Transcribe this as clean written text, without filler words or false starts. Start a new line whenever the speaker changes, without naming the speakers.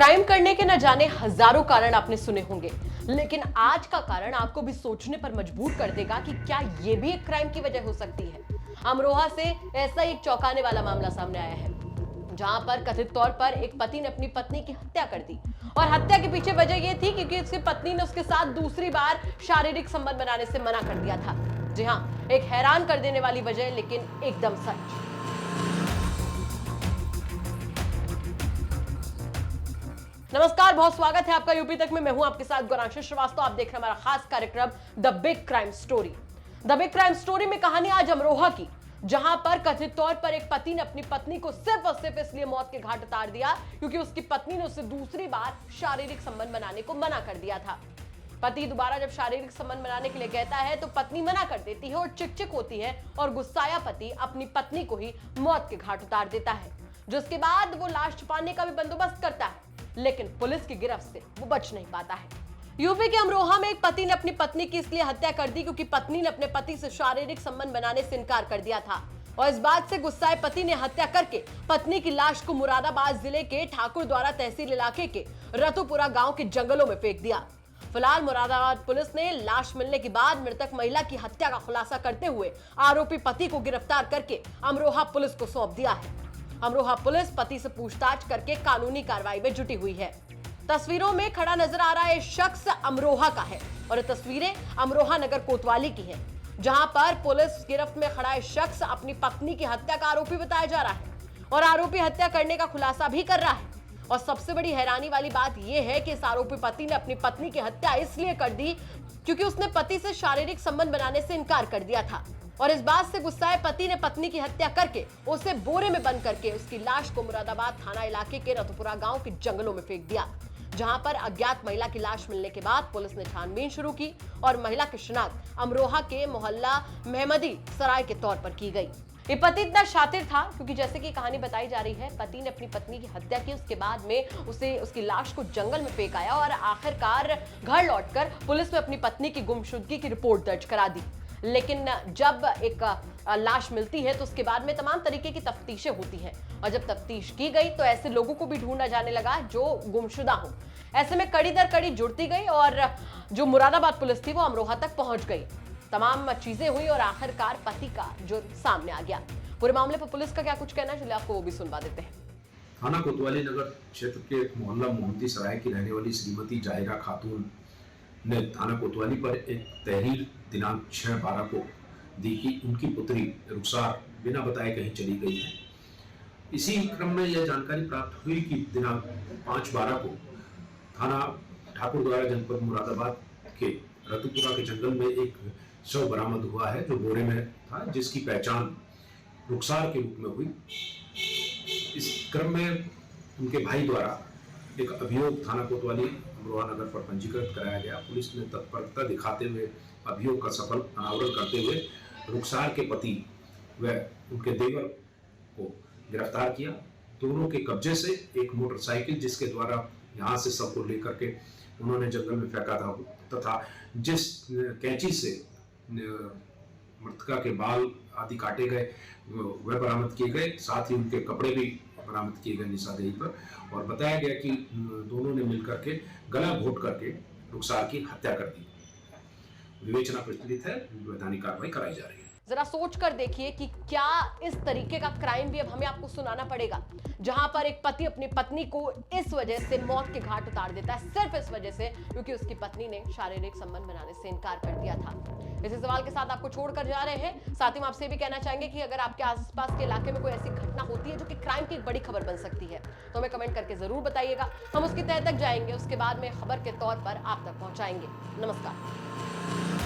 Crime करने के न जाने हजारों कारण आपने सुने होंगे, लेकिन आज का कारण आपको भी सोचने पर मजबूर कर देगा कि क्या यह भी एक क्राइम की वजह हो सकती है। अमरोहा से ऐसा एक चौंकाने वाला मामला सामने आया है, जहां पर कथित तौर पर एक पति ने अपनी पत्नी की हत्या कर दी और हत्या के पीछे वजह यह थी क्योंकि उसकी पत्नी ने उसके साथ दूसरी बार शारीरिक संबंध बनाने से मना कर दिया था। जी हां, एक हैरान कर देने वाली वजह, लेकिन एकदम सच। नमस्कार, बहुत स्वागत है आपका यूपी तक में। मैं हूं आपके साथ गौरांशी श्रीवास्तव। आप देख रहे हैं हमारा खास कार्यक्रम the big crime story. The big crime story में कहानी आज अमरोहा की, जहां पर कथित तौर पर एक पति ने अपनी पत्नी को सिर्फ और सिर्फ इसलिए मौत के घाट उतार दिया क्योंकि उसकी पत्नी ने उसे दूसरी बार शारीरिक संबंध बनाने को मना कर दिया था। पति दोबारा जब शारीरिक संबंध बनाने के लिए कहता है तो पत्नी मना कर देती है और चिकचिक होती है और गुस्साया पति अपनी पत्नी को ही मौत के घाट उतार देता है, जिसके बाद वो लाश छुपाने का भी बंदोबस्त करता है, लेकिन पुलिस की गिरफ्त से वो बच नहीं पाता है। यूपी के अमरोहा में एक पति ने अपनी पत्नी की इसलिए हत्या कर दी क्योंकि पत्नी ने अपने पति से शारीरिक संबंध बनाने से इनकार कर दिया था और इस बात से गुस्साए पति ने हत्या करके पत्नी की लाश को मुरादाबाद जिले के ठाकुर द्वारा तहसील इलाके के रतुपुरा गांव के जंगलों में फेंक दिया। फिलहाल मुरादाबाद पुलिस ने लाश मिलने के बाद मृतक महिला की हत्या का खुलासा करते हुए आरोपी पति को गिरफ्तार करके अमरोहा पुलिस को सौंप दिया है। अमरोहा पुलिस पति से पूछताछ करके कानूनी कार्रवाई में जुटी हुई है। तस्वीरों में खड़ा नजर आ रहा है शख्स अमरोहा का है और ये तस्वीरें अमरोहा नगर कोतवाली की हैं, जहां पर पुलिस गिरफ्त में खड़ा शख्स अपनी पत्नी की हत्या का आरोपी बताया जा रहा है और आरोपी हत्या करने का खुलासा भी कर रहा है। और सबसे बड़ी हैरानी वाली बात यह है कि इस आरोपी पति ने अपनी पत्नी की हत्या इसलिए कर दी क्योंकि उसने पति से शारीरिक संबंध बनाने से इनकार कर दिया था और इस बात से गुस्साए पति ने पत्नी की हत्या करके उसे बोरे में बंद करके उसकी लाश को मुरादाबाद थाना इलाके के रतुपुरा गांव के जंगलों में फेंक दिया, जहां पर अज्ञात महिला की लाश मिलने के बाद पुलिस ने छानबीन शुरू की और महिला की शिनाख्त अमरोहा के मोहल्ला महमदी सराय के तौर पर की गई। ये पति इतना शातिर था क्योंकि जैसे कि कहानी बताई जा रही है, पति ने अपनी पत्नी की हत्या की, उसके बाद में उसे उसकी लाश को जंगल में फेंक आया और आखिरकार घर लौटकर पुलिस में अपनी पत्नी की गुमशुदगी की रिपोर्ट दर्ज करा दी। लेकिन जब एक लाश मिलती है तो उसके बाद में तमाम तरीके की तफ्तीशें होती हैं और जब तफ्तीश की गई तो ऐसे लोगों को भी ढूंढा जाने लगा जो गुमशुदा हो। ऐसे में कड़ी दर कड़ी जुड़ती गई और जो मुरादाबाद पुलिस थी वो अमरोहा तक पहुंच गई। तमाम चीजें हुई और आखिरकार पति का जुर्म सामने आ गया। पूरे मामले पर पुलिस का क्या कुछ कहना है, चलिए आपको वो भी सुनवा देते हैं।
थाना कोतवाली नगर क्षेत्र के मोहल्ला मोहम्मदी सराय की रहने वाली श्रीमती जाहिरा खातून ने थाना कोतवाली पर एक तहरीर दिनांक 6/12 को दी कि उनकी पुत्री रुखसार बिना बताए कहीं चली गई है। इसी क्रम में यह जानकारी प्राप्त हुई कि दिनांक 5/12 को थाना ठाकुर द्वारा जनपद मुरादाबाद के रतुपुरा के जंगल में एक शव बरामद हुआ है जो बोरे में था, जिसकी पहचान रुखसार के रूप में हुई। इस क्रम में उनके भाई द्वारा एक अभियोग थाना कोतवाली अमरोहा नगर पर पंजीकृत कराया गया। पुलिस ने तत्परता दिखाते हुए अभियोग का सफल अनावरण करते हुए रुखसार के पति व उनके देवर को गिरफ्तार किया। दोनों के कब्जे से एक मोटरसाइकिल, जिसके द्वारा यहाँ से शव को लेकर के उन्होंने जंगल में फेंका था, तथा जिस कैंची से मृतका के बाल आदि काटे गए वह बरामद किए गए। साथ ही उनके कपड़े भी बरामद किए गए निशानदेही पर और बताया गया कि दोनों ने मिलकर के गला घोट करके रुखसार की हत्या कर दी। विवेचना प्रचलित है, वैधानिक कार्रवाई कराई जा रही है।
जरा सोच कर देखिए कि क्या इस तरीके का क्राइम भी अब हमें आपको सुनाना पड़ेगा, जहां पर एक पति अपनी पत्नी को इस वजह से मौत के घाट उतार देता है, सिर्फ इस वजह से क्योंकि उसकी पत्नी ने शारीरिक संबंध बनाने से इनकार कर दिया था। इसी सवाल के साथ आपको छोड़कर जा रहे हैं। साथ ही हम आपसे भी कहना चाहेंगे कि अगर आपके आसपास के इलाके में कोई ऐसी घटना होती है जो कि क्राइम की एक बड़ी खबर बन सकती है तो हमें कमेंट करके जरूर बताइएगा। हम उसकी तह तक जाएंगे, उसके बाद में खबर के तौर पर आप तक पहुंचाएंगे। नमस्कार।